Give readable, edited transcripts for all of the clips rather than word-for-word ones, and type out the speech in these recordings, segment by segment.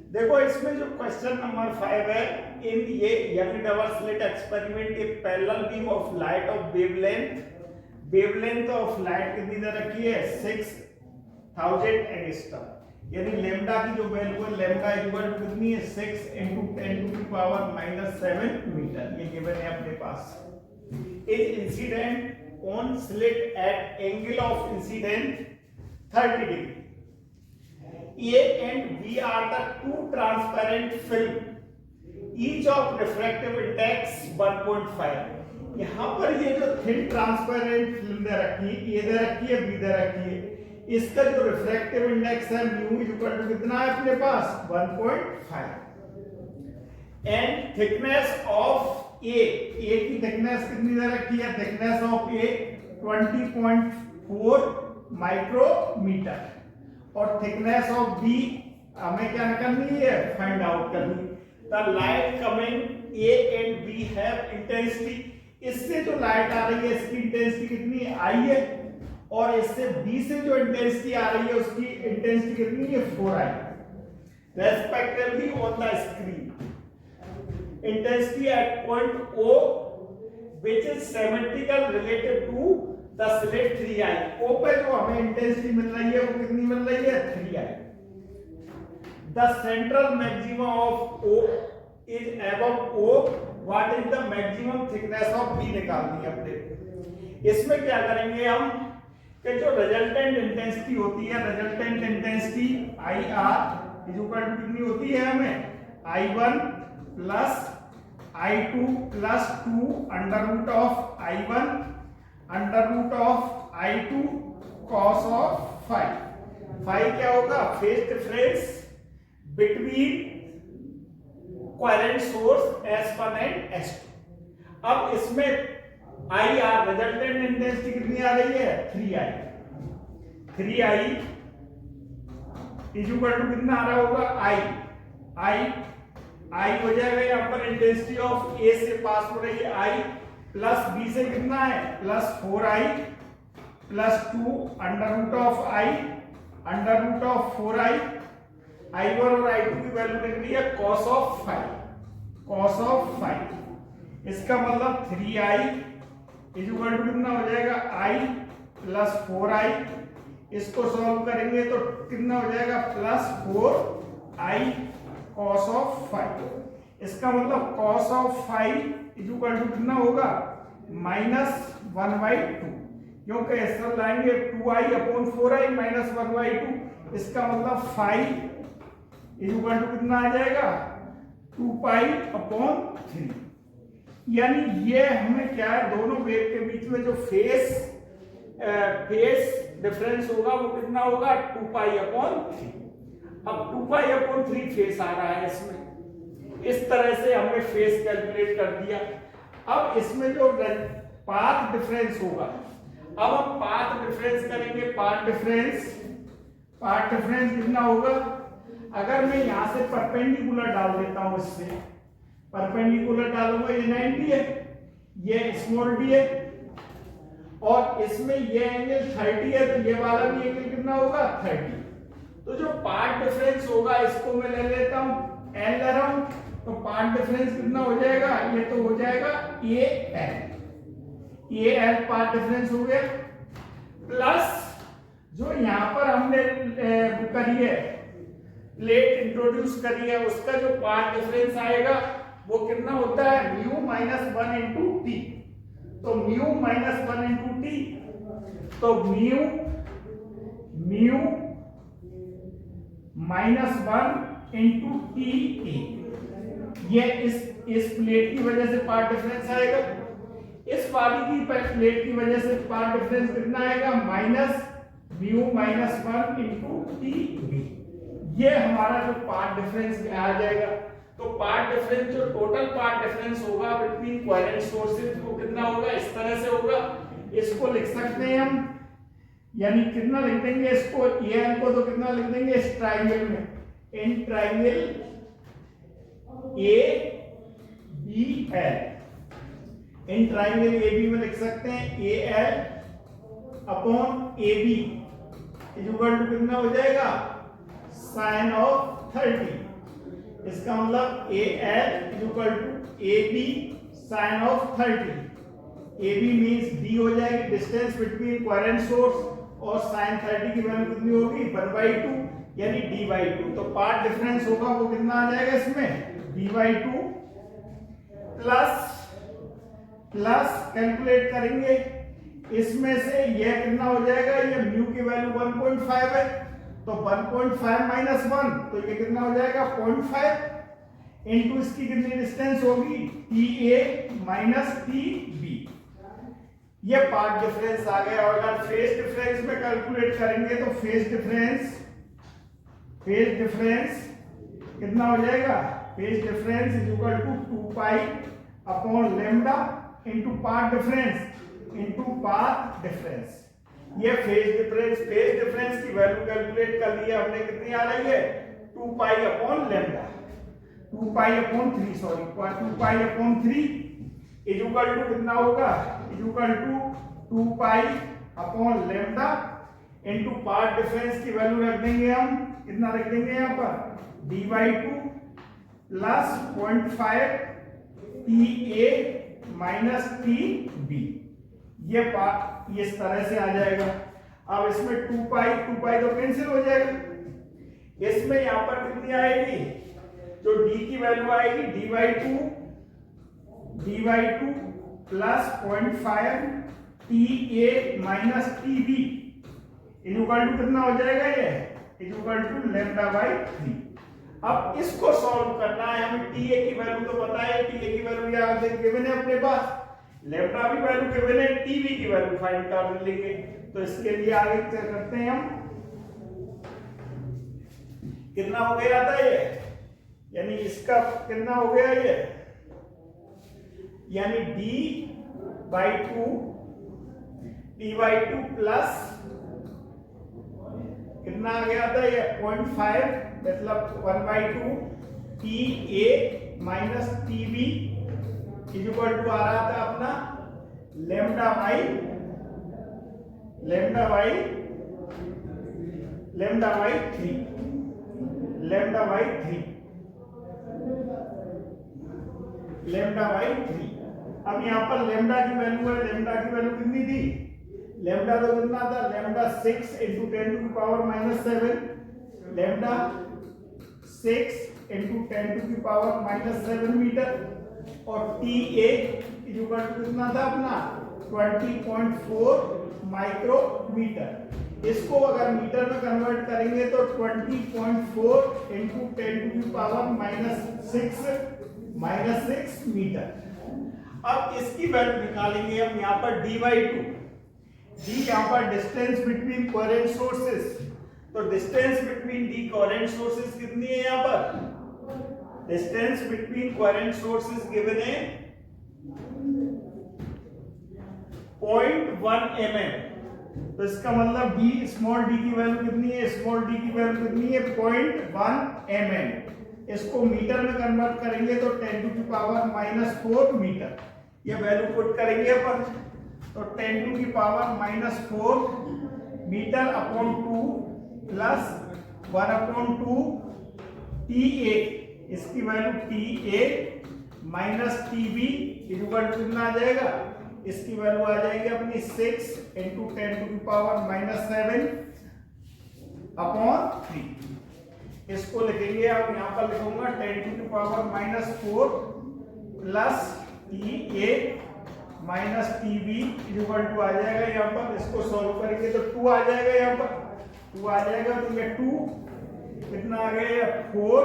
देखो इसमें जो क्वेश्चन नंबर 5 है, इन ये young double slit experiment A parallel beam of light of wavelength of light कितनी दे रखी है 6000 एंगस्ट्रॉम, यानी लेम्डा की जो वैल्यू है लेम्डा इक्वल टू कितनी है 6 × 10⁻⁷ मीटर, ये गिवन है अपने पास। Is incident on slit at angle of incident 30 degree. A and B are the two transparent film, each of refractive index 1.5। यहाँ पर ये जो थिन ट्रांसपेरेंट फिल्म दे रखी है, ए दे रखी है, बी दे रखी है, इसका जो रिफ्रैक्टिव इंडेक्स है म्यू इक्वल टू कितना है अपने पास 1.5। एंड थिकनेस ऑफ ए की थिकनेस कितनी दे रखी है, थिकनेस ऑफ ए 20.4 माइक्रोमीटर, और थिकनेस ऑफ बी हमें क्या करनी है, फाइंड आउट करनी। The light coming A and B have intensity, इससे जो लाइट आ रही है इसकी इंटेंसिटी कितनी है, आई है, और इससे बी से जो इंटेंसिटी आ रही है उसकी इंटेंसिटी कितनी है, 4i, respectively on the screen. Intensity at point O which is symmetrical relative to the slit 3i। O पे जो हमें इंटेंसिटी मिल रही है वो कितनी मिल रही है, 3i। The central maximum of O is above O, what is the maximum thickness of B निकालनी है अपने। इसमें क्या करेंगे हम कि जो रिजल्टेंट इंटेंसिटी होती है, resultant intensity IR is equal to कितनी होती है हमें, I1 plus I2 plus 2 under root of I1 under root of I2 cos of phi क्या होगा, phase difference between coherent source S1 and S2। अब इसमें IR रिजल्टेंट इंटेंसिटी कितनी आ रही है, 3i इज इक्वल टू कितना आ रहा होगा, I हो जाएगा यहाँ पर इंटेंसिटी ऑफ A से पास हो रही है I, प्लस B से कितना है, plus 4i plus 2 under root of I under root of 4i, I1 और I2 की वैल्यू निकली है cos ऑफ फाई। इसका मतलब 3i इज इक्वल टू कितना हो जाएगा, I प्लस 4i, इसको सॉल्व करेंगे तो कितना हो जाएगा, plus 4i cos of phi. इसका मतलब cos of phi is equal to कितना होगा, -1/2, क्योंकि इस तरह लाएंगे 2i अपॉन 4i माइनस 1/2, इसका मतलब फाई इज इक्वल टू कितना आ जाएगा, 2π/3। यानी ये हमें क्या है, दोनों वेव के बीच में जो फेस डिफरेंस होगा वो कितना होगा, 2π/3। अब 2π/3 फेस आ रहा है इसमें, इस तरह से हमने फेस कैलकुलेट कर दिया। अब इसमें जो पाथ डिफरेंस होगा, अब हम पाथ डिफरेंस करेंगे। पाथ डिफरेंस कितना होगा, अगर मैं यहां से परपेंडिकुलर डाल देता हूं, इससे परपेंडिकुलर डालूंगा, ये 90 है, ये स्मॉल d है, और इसमें ये एंगल 30 है, तो ये वाला भी एंगल कितना होगा, 30। तो जो पार्ट डिफरेंस होगा इसको मैं ले लेता हूं, L ले रहा हूं, तो पार्ट डिफरेंस कितना हो जाएगा, ये तो हो जाएगा AL पार्ट डिफरेंस हो गया, प्लस जो यहां पर हमने करी है प्लेट इंट्रोड्यूस करी है उसका जो पार्ट डिफरेंस आएगा वो कितना होता है, म्यू माइनस 1 इंटू टी। तो म्यू माइनस 1 इंटू टी, तो म्यू -1 इंटू टी ए, ये इस प्लेट की वजह से पार्ट डिफरेंस आएगा। इस वाली की प्लेट की वजह से पार्ट डिफरेंस कितना आएगा, -1 इंटू टी बी। ये हमारा जो पार्ट डिफरेंस आ जाएगा। तो पार्ट डिफरेंस, जो टोटल पार्ट डिफरेंस होगा बिटवीन कोहेरेंट सोर्सेज, वो कितना होगा, इस तरह से होगा। इसको लिख सकते हैं हम, यानी कितना लिख देंगे इसको, एल को तो कितना लिख देंगे इस ट्रायंगल में, in triangle A B L, in triangle A B में लिख सकते हैं A L upon A B is equal to कितना हो जाएगा, साइन ऑफ 30। इसका मतलब A L is equal to A B sine of 30। A B means D हो जाएगी डिस्टेंस बिटवीन कोहेरेंट सोर्स, और साइन 30 की वैल्यू कितनी होगी 1/2 यानी d/2। तो पार्ट डिफरेंस होगा वो कितना आ जाएगा इसमें d/2 प्लस कैलकुलेट करेंगे इसमें से यह कितना हो जाएगा, ये म्यू की वैल्यू 1.5 है, तो 1.5 माइनस 1 तो ये कितना हो जाएगा 0.5 इंटू इसकी कितनी डिस्टेंस होगी TA माइनस TB। ये पार्ट डिफरेंस आ गया। और अगर फेज डिफरेंस में कैलकुलेट करेंगे तो फेज डिफरेंस कितना हो जाएगा, phase difference is equal to 2 pi upon lambda into path difference. ये फेज डिफरेंस की वैल्यू कैलकुलेट कर लिया हमने, कितनी आ रही है 2 pi upon lambda, 2 pi upon 3 sorry 2 pi upon 3 is equal to कितना होगा, is equal to 2 pi upon lambda into path difference की वैल्यू रख देंगे हम, कितना रख देंगे यहाँ पर d/2 plus 0.5 TA minus TB। ये पार्ट इस तरह से आ जाएगा। अब इसमें 2 पाई तो कैंसिल हो जाएगा। इसमें यहाँ पर कितनी आएगी, जो d की वैल्यू आएगी d/2 plus 0.5 TA minus TB is equal to कितना हो जाएगा, ये इज इक्वल टू λ/3। अब इसको सॉल्व करना है हमें। TA की वैल्यू तो पता है, TA की वैल्यू यहाँ से गिवन है अपने पास, लैम्डा भी वैल्यू गिवन है, TB की वैल्यू फाइंड कर लेंगे। तो इसके लिए आगे क्या करते हैं हम, कितना हो गया था ये, यानी इसका कितना हो गया ये, यानी d/2 प्लस कितना आ गया था ये 0.5 मतलब 1/2 TA minus TB is equal to आ रहा था अपना लैम्डा बाई 3। अब यहाँ पर लैम्डा की वैल्यू है, लैम्डा की वैल्यू कितनी थी, लैम्डा तो कितना था, lambda 6 into 10 to the power minus 7, lambda 6 into 10 to the power minus 7 metre, और TA इज इक्वल टू कितना था अपना 20.4 माइक्रोमीटर। इसको अगर मीटर में कन्वर्ट करेंगे तो 20.4 into 10 to the power minus 6 metre. अब इसकी वैल्यू निकालेंगे हम यहाँ पर d/2। d यहाँ पर डिस्टेंस बिटवीन कोहेरेंट सोर्सेस, तो distance between D coherent sources कितनी है, यहाँ पर distance between coherent sources given है 0.1 mm। तो इसका मतलब d स्मॉल d की वैल्यू कितनी है, स्मॉल d की वैल्यू कितनी है 0.1 mm। इसको मीटर में कन्वर्ट करेंगे तो 10 to the power minus 4 metre. ये वैल्यू पुट करेंगे अपन, तो 10 to the power minus 4 metre upon 2 plus 1/2 TA, इसकी value TA minus TB is equal to कितना आ जाएगा, इसकी वैल्यू आ जाएगी अपनी 6 into 10 to the power minus 7 upon 3। इसको लिखेंगे, अब यहाँ पर लिखूंगा 10 to the power minus 4 plus TA minus TB is equal to आ जाएगा यहाँ पर। इसको सॉल्व करेंगे तो 2 आ जाएगा, यहाँ पर 2 आ जाएगा, तो ये 2 कितना आ गया 4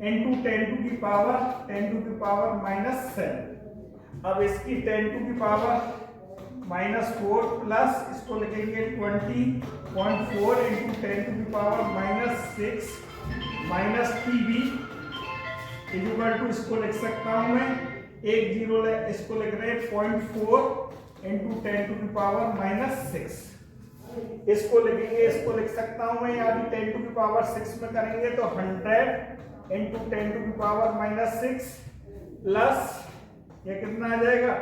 इंटू 10 टू की पावर माइनस 7। अब इसकी 10 टू की पावर माइनस 4 प्लस इसको लिखेंगे 20.4 इंटू 10 टू की power minus 6 minus TB is equal to, इसको लिख सकता हूं मैं 1 0, इसको लिख रहे हैं 0.4 इंटू 10 टू की पावर माइनस 6। इसको लिखेंगे, इसको लिख सकता हूं मैं यहाँ 10 टू की पावर 6 में करेंगे तो 100 इंटू 10 टू की पावर माइनस 6 प्लस ये कितना आ जाएगा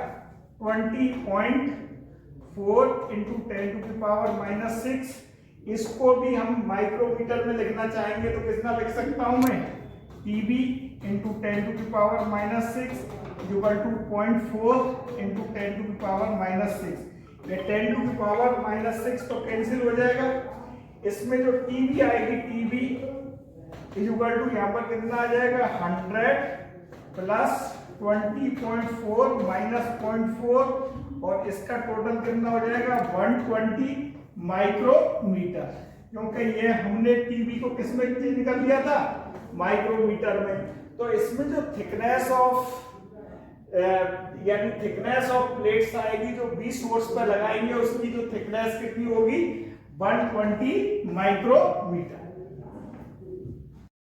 20.4 इंटू 10 टू की पावर माइनस 6। इसको भी हम माइक्रोमीटर में लिखना चाहेंगे तो कितना लिख सकता हूं मैं TB into 10 to the power minus 6 is equal to 0.4 into 10 to the power minus 6। ये 10 to the power minus 6 तो कैंसिल हो जाएगा। इसमें जो TB आएगी, TB is equal to यहाँ पर कितना आ जाएगा 100 प्लस 20.4 माइनस 0.4 और इसका टोटल कितना हो जाएगा 120 माइक्रोमीटर, क्योंकि ये हमने टीबी को किस में चेंज कर लिया था, माइक्रोमीटर में। तो इसमें जो थिकनेस ऑफ यानी थिकनेस ऑफ प्लेट्स आएगी जो 20 वोल्ट्स पर लगाएंगे, उसकी जो थिकनेस कितनी होगी 120 माइक्रोमीटर।